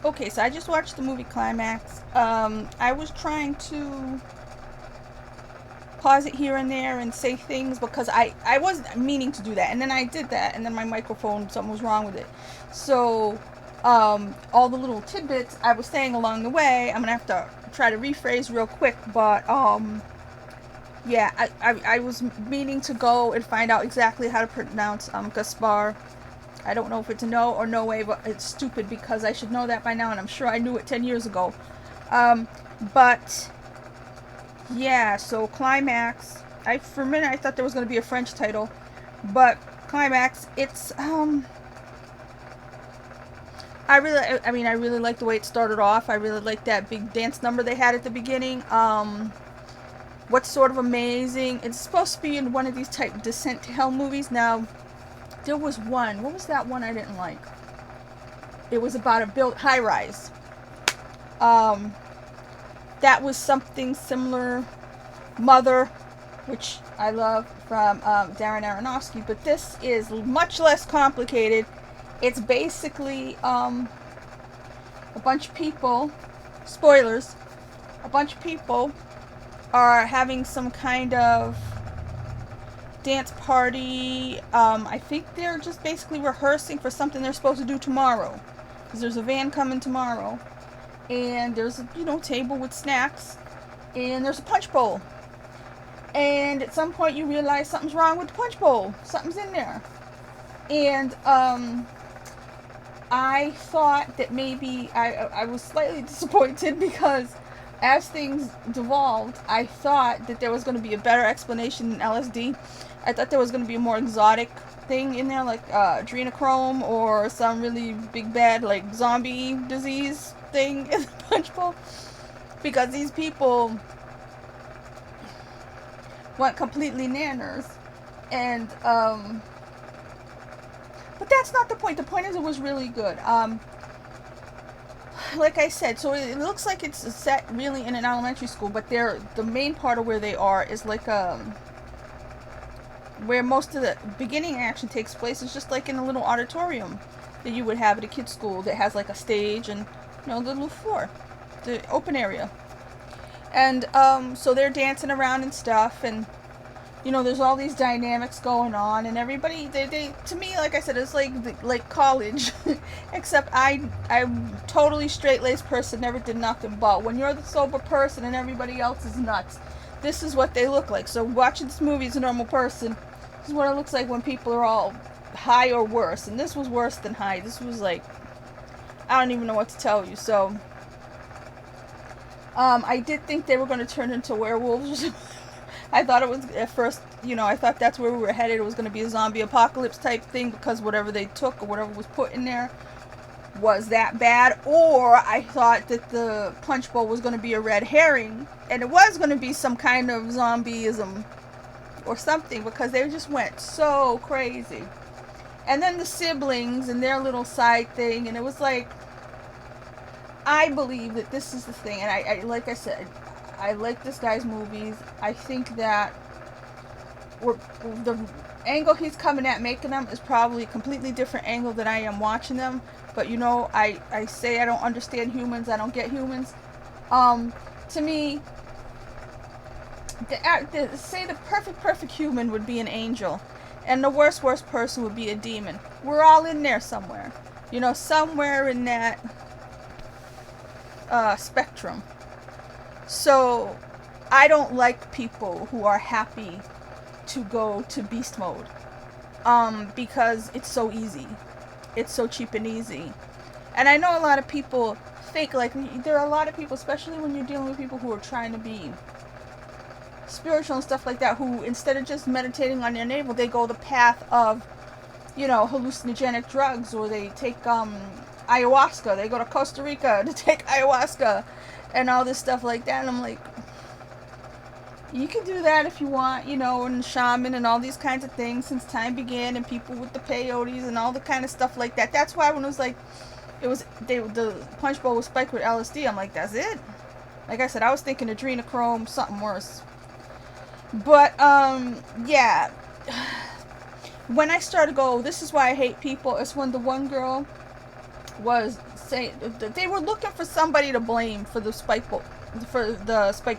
Okay, so I just watched the movie Climax. I was trying to pause it here and there and say things because I wasn't meaning to do that, and then I did that, and then my microphone, something was wrong with it. So, all the little tidbits I was saying along the way, I'm gonna have to try to rephrase real quick, but yeah, I was meaning to go and find out exactly how to pronounce Gaspar. I don't know if it's a no or no way, but it's stupid because I should know that by now, and I'm sure I knew it 10 years ago. Um, but yeah, so Climax. For a minute I thought there was going to be a French title, but Climax. I really like the way it started off. I really like that big dance number they had at the beginning. What's sort of amazing? It's supposed to be in one of these type Descent to Hell movies. Now, there was one. What was that one I didn't like? It was about a built high rise. Um, that was something similar. Mother, which I love from Darren Aronofsky, but this is much less complicated. It's basically a bunch of people. Spoilers. A bunch of people are having some kind of dance party. I think they're just basically rehearsing for something they're supposed to do tomorrow. Because there's a van coming tomorrow. And there's a, table with snacks. And there's a punch bowl. And at some point you realize something's wrong with the punch bowl. Something's in there. And I thought that maybe I was slightly disappointed because as things devolved, I thought that there was going to be a better explanation than LSD. I thought there was going to be a more exotic thing in there, like adrenochrome or some really big bad like zombie disease thing in the punch bowl, because these people went completely nanners. And but that's not the point. The point is it was really good. Like I said, so it looks like it's set really in an elementary school, but the main part of where they are is like where most of the beginning action takes place is just like in a little auditorium that you would have at a kid's school that has like a stage and the little floor, the open area. And so they're dancing around and stuff, and there's all these dynamics going on, and everybody, they to me, like I said, it's like college, except I'm totally straight-laced person, never did nothing. But when you're the sober person and everybody else is nuts, this is what they look like. So watching this movie as a normal person, this is what it looks like when people are all high or worse, and this was worse than high. This was like, I don't even know what to tell you. So I did think they were going to turn into werewolves or something. I thought it was at first, I thought that's where we were headed. It was going to be a zombie apocalypse type thing because whatever they took or whatever was put in there was that bad. Or I thought that the punch bowl was going to be a red herring and it was going to be some kind of zombieism or something, because they just went so crazy. And then the siblings and their little side thing, and it was like, I believe that this is the thing, and I like I said, I like this guy's movies. I think that the angle he's coming at making them is probably a completely different angle than I am watching them. But I say I don't understand humans. I don't get humans. To me, say the perfect human would be an angel, and the worst person would be a demon. We're all in there somewhere. Somewhere in that spectrum. So, I don't like people who are happy to go to beast mode. Because it's so easy. It's so cheap and easy. And I know a lot of people think, like, there are a lot of people, especially when you're dealing with people who are trying to be spiritual and stuff like that, who instead of just meditating on their navel, they go the path of, hallucinogenic drugs, or they take, ayahuasca. They go to Costa Rica to take ayahuasca and all this stuff like that. And I'm like, you can do that if you want, and shaman and all these kinds of things since time began, and people with the peyotes and all the kind of stuff like that. That's why when it was like, the punch bowl was spiked with LSD, I'm like, that's it? Like I said, I was thinking adrenochrome, something worse. But, yeah. When I started to go, this is why I hate people, it's when the one girl was say they were looking for somebody to blame for the spike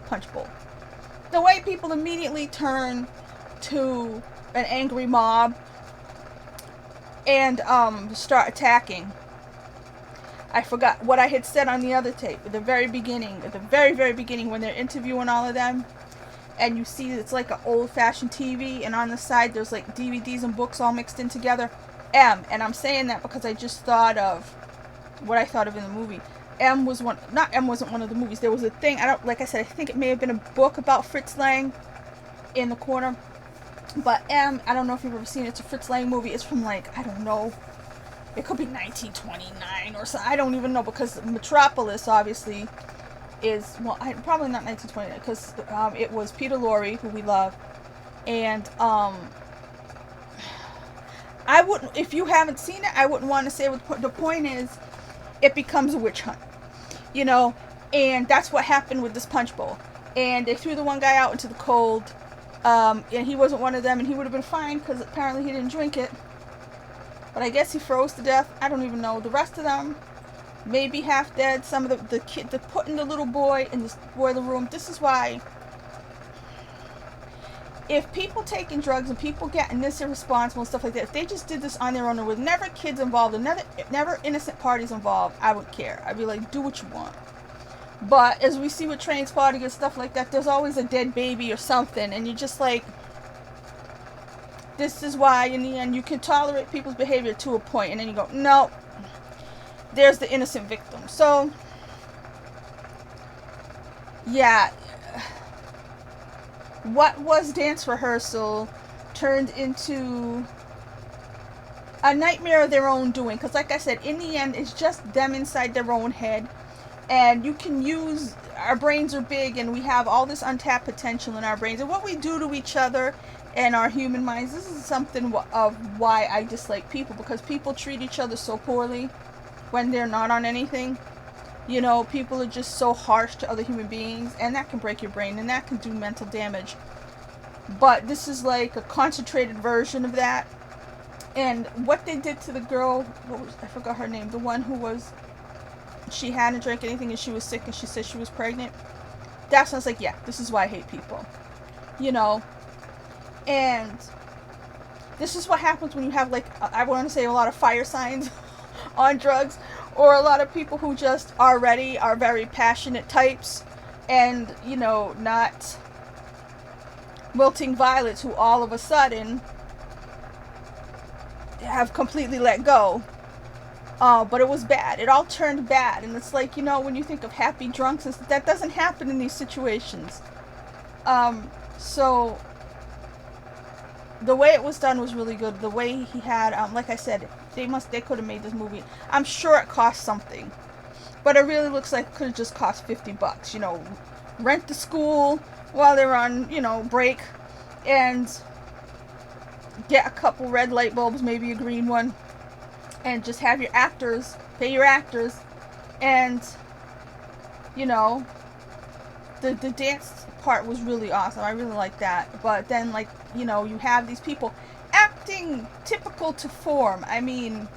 punch bowl. The way people immediately turn to an angry mob and start attacking. I forgot what I had said on the other tape at the very beginning, very beginning, when they're interviewing all of them, and you see it's like an old-fashioned TV, and on the side there's like DVDs and books all mixed in together. And I'm saying that because I just thought of what I thought of in the movie. Wasn't one of the movies. There was a thing, like I said, I think it may have been a book about Fritz Lang in the corner. But I don't know if you've ever seen it. It's a Fritz Lang movie. It's from like, I don't know. It could be 1929 or so. I don't even know, because Metropolis obviously is, well, probably not 1929, because it was Peter Lorre, who we love. And I wouldn't, if you haven't seen it, I wouldn't want to say what the point is. It becomes a witch hunt, you know, and that's what happened with this punch bowl. And they threw the one guy out into the cold, and he wasn't one of them, and he would have been fine because apparently he didn't drink it. But I guess he froze to death. I don't even know. The rest of them may be half dead. Some of the kid, they're putting the little boy in the boiler room. This is why, if people taking drugs and people getting this irresponsible and stuff like that, if they just did this on their own and with never kids involved and never innocent parties involved, I wouldn't care. I'd be like, do what you want. But as we see with train spotting and stuff like that, there's always a dead baby or something, and you're just like, this is why in the end you can tolerate people's behavior to a point, and then you go, no, there's the innocent victim. So yeah, what was dance rehearsal turned into a nightmare of their own doing, because like I said, in the end it's just them inside their own head. And you can use, our brains are big and we have all this untapped potential in our brains, and what we do to each other and our human minds. This is something of why I dislike people, because people treat each other so poorly when they're not on anything. You know, people are just so harsh to other human beings, and that can break your brain and that can do mental damage. But this is like a concentrated version of that. And what they did to the girl, I forgot her name, the one who was, she hadn't drank anything and she was sick and she said she was pregnant. That sounds like, yeah, this is why I hate people. You know, and this is what happens when you have, like, I want to say a lot of fire signs on drugs, or a lot of people who just already are very passionate types, and, you know, not wilting violets who all of a sudden have completely let go. But it was bad. It all turned bad. And it's like, you know, when you think of happy drunks, that doesn't happen in these situations. So the way it was done was really good. The way he had, like I said, they could have made this movie. I'm sure it cost something, but it really looks like it could have just cost $50. You know, rent the school while they're on, you know, break, and get a couple red light bulbs, maybe a green one, and just have your actors, pay your actors, and, you know, the dance part was really awesome. I really like that. But then, like, you know, you have these people acting typical to form. I mean,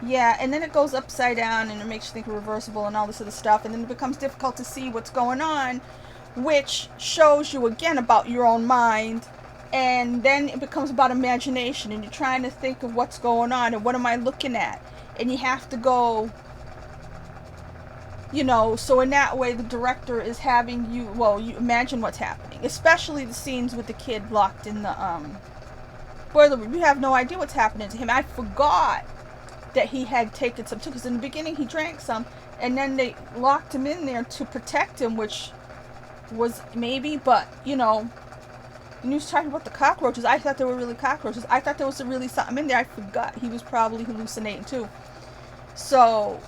yeah, and then it goes upside down and it makes you think reversible and all this other stuff, and then it becomes difficult to see what's going on, which shows you again about your own mind. And then it becomes about imagination, and you're trying to think of what's going on and what am I looking at, and you have to go, you know, so in that way the director is having you, well, you imagine what's happening, especially the scenes with the kid locked in the boiler room. You have no idea what's happening to him. I forgot that he had taken some too, because in the beginning he drank some, and then they locked him in there to protect him, which was maybe, but, you know, and he was talking about the cockroaches. I thought they were really cockroaches. I thought there was really something in there. I forgot he was probably hallucinating too. So,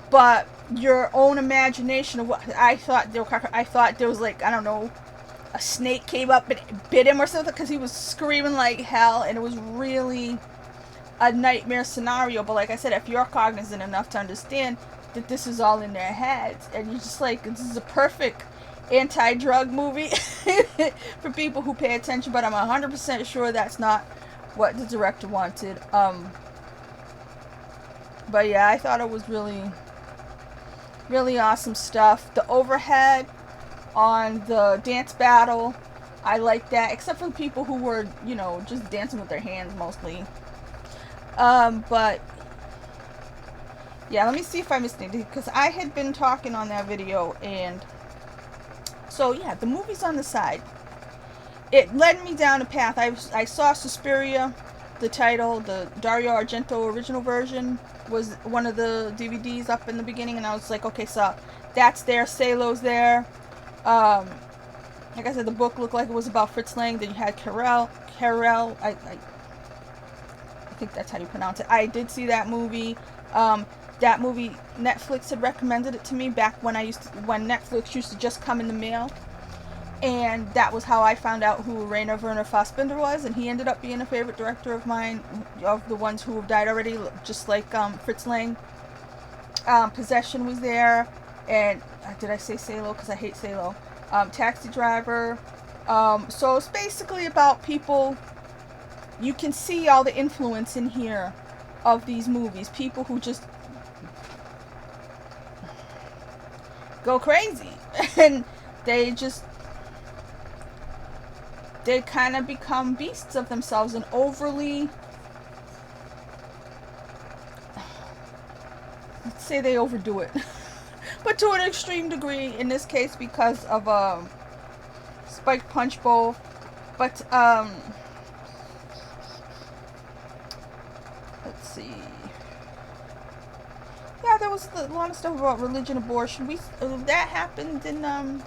but your own imagination of what I thought they were cockroaches. I thought there was, like, I don't know, a snake came up and bit him or something, because he was screaming like hell, and it was really a nightmare scenario. But like I said, if you're cognizant enough to understand that this is all in their heads, and you're just like, this is a perfect anti-drug movie for people who pay attention. But I'm 100% sure that's not what the director wanted. But yeah, I thought it was really, really awesome stuff. The overhead on the dance battle, I like that, except for the people who were, you know, just dancing with their hands mostly. But yeah, let me see if I missed anything, because I had been talking on that video, and so yeah, the movies on the side. It led me down a path. I saw Suspiria, the title, the Dario Argento original version was one of the DVDs up in the beginning, and I was like, okay, so that's there, Salo's there. Like I said, the book looked like it was about Fritz Lang. Then you had Carell. I think that's how you pronounce it. I did see that movie. That movie, Netflix had recommended it to me back when when Netflix used to just come in the mail. And that was how I found out who Rainer Werner Fassbinder was, and he ended up being a favorite director of mine, of the ones who have died already, just like Fritz Lang. Possession was there, and did I say Salo? Because I hate Salo. Taxi Driver. So it's basically about people. You can see all the influence in here of these movies. People who just go crazy, and they kind of become beasts of themselves and overly, let's say they overdo it, but to an extreme degree in this case because of Spike Punch Bowl. But let's see. Yeah, there was a lot of stuff about religion, abortion. That happened in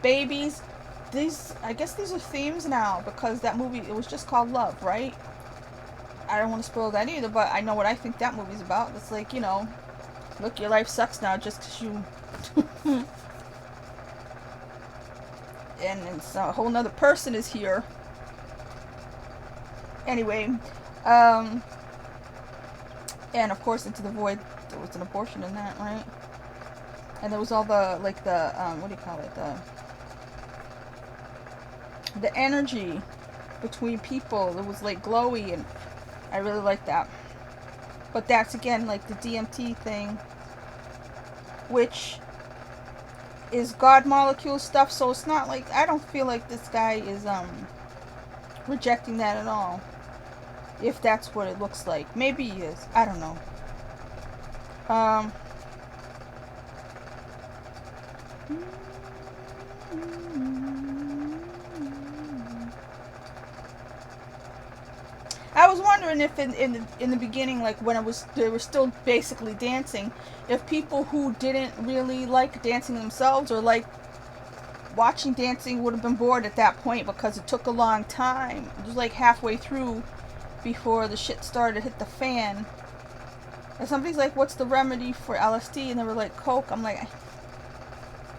Babies. I guess these are themes now, because that movie, it was just called Love, right? I don't want to spoil that either, but I know what I think that movie's about. It's like, you know, look, your life sucks now just because you and it's a whole nother person is here. Anyway, and of course, Into the Void, there was an abortion in that, right? And there was all the, like, the what do you call it, the energy between people. It was like glowy, and I really like that. But that's again like the DMT thing, which is God molecule stuff. So it's not like, I don't feel like this guy is rejecting that at all, if that's what it looks like. Maybe he is, I don't know. I was wondering if in the beginning, like when they were still basically dancing, if people who didn't really like dancing themselves or like watching dancing would have been bored at that point, because it took a long time. It was like halfway through before the shit started to hit the fan. And somebody's like, what's the remedy for LSD? And they were like, coke. I'm like,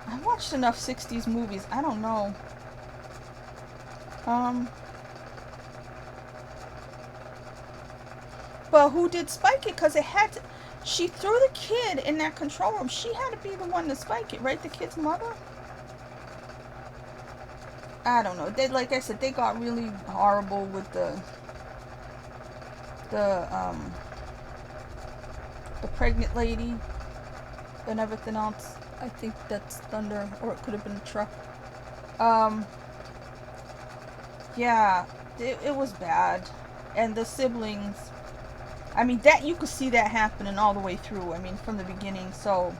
I watched enough 60s movies. I don't know. But who did spike it? Because it had to, she threw the kid in that control room. She had to be the one to spike it, right? The kid's mother? I don't know. They, like I said, they got really horrible with the pregnant lady and everything else. I think that's thunder, or it could have been a truck. Yeah, it was bad. And the siblings, I mean, that you could see that happening all the way through. I mean, from the beginning. So,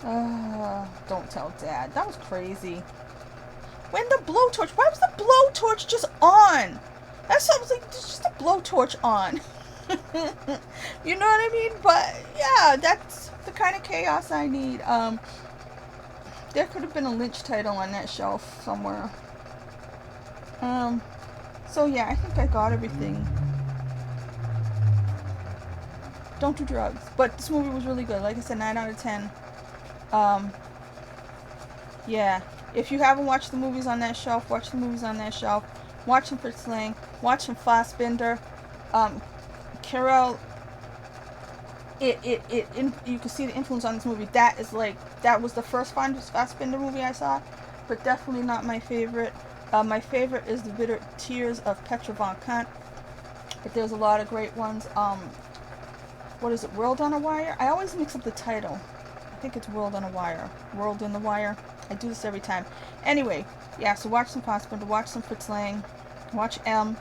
don't tell Dad. That was crazy. When the blowtorch, why was the blowtorch just on? That's something like, there's just a blowtorch on. You know what I mean? But yeah, that's the kind of chaos I need. There could have been a Lynch title on that shelf somewhere. So yeah, I think I got everything. Don't do drugs. But this movie was really good. Like I said, 9 out of 10. Yeah. If you haven't watched the movies on that shelf, watch the movies on that shelf. Watch them for Slang. Watch them Fassbinder. Carell. You can see the influence on this movie. That is like, that was the first Fassbinder movie I saw, but definitely not my favorite. My favorite is The Bitter Tears of Petra von Kant, but there's a lot of great ones. What is it, World on a Wire? I always mix up the title. I think it's World on a Wire. World in the Wire. I do this every time. Anyway, yeah, so watch some Fassbender, watch some Fritz Lang, watch M.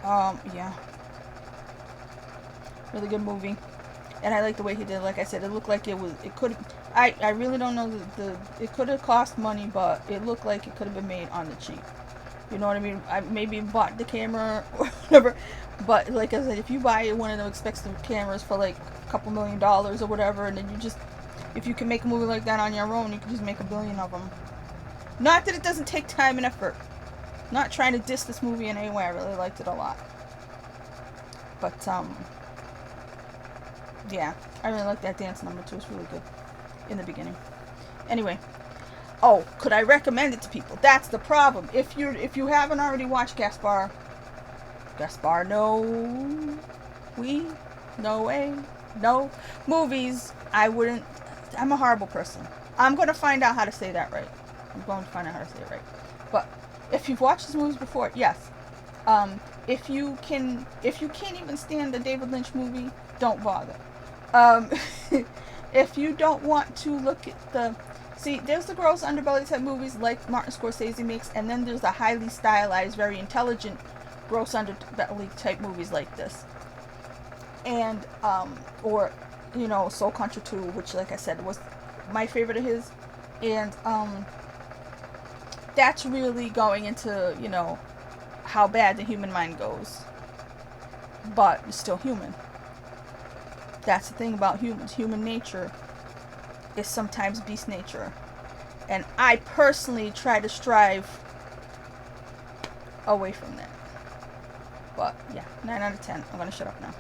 Yeah. Really good movie. And I like the way he did it. Like I said, it looked like it could, I really don't know, it could have cost money, but it looked like it could have been made on the cheap. You know what I mean? I maybe bought the camera or whatever, but like I said, if you buy one of those expensive cameras for like a couple $1 million or whatever, and then you just, if you can make a movie like that on your own, you can just make 1 billion of them. Not that it doesn't take time and effort. Not trying to diss this movie in any way. I really liked it a lot. But yeah, I really like that dance number too. It's really good in the beginning. Anyway, oh, could I recommend it to people? That's the problem. If you haven't already watched Gaspar, no, no way, no movies. I wouldn't. I'm a horrible person. I'm going to find out how to say that right. I'm going to find out how to say it right. But if you've watched these movies before, yes. If you can't even stand the David Lynch movie, don't bother. If you don't want to look at there's the gross underbelly type movies like Martin Scorsese makes, and then there's the highly stylized, very intelligent gross underbelly type movies like this. And or Soul Country 2, which, like I said, was my favorite of his. And that's really going into how bad the human mind goes, but it's still human. That's the thing about humans. Human nature is sometimes beast nature, and I personally try to strive away from that. But yeah, 9 out of 10. I'm gonna shut up now.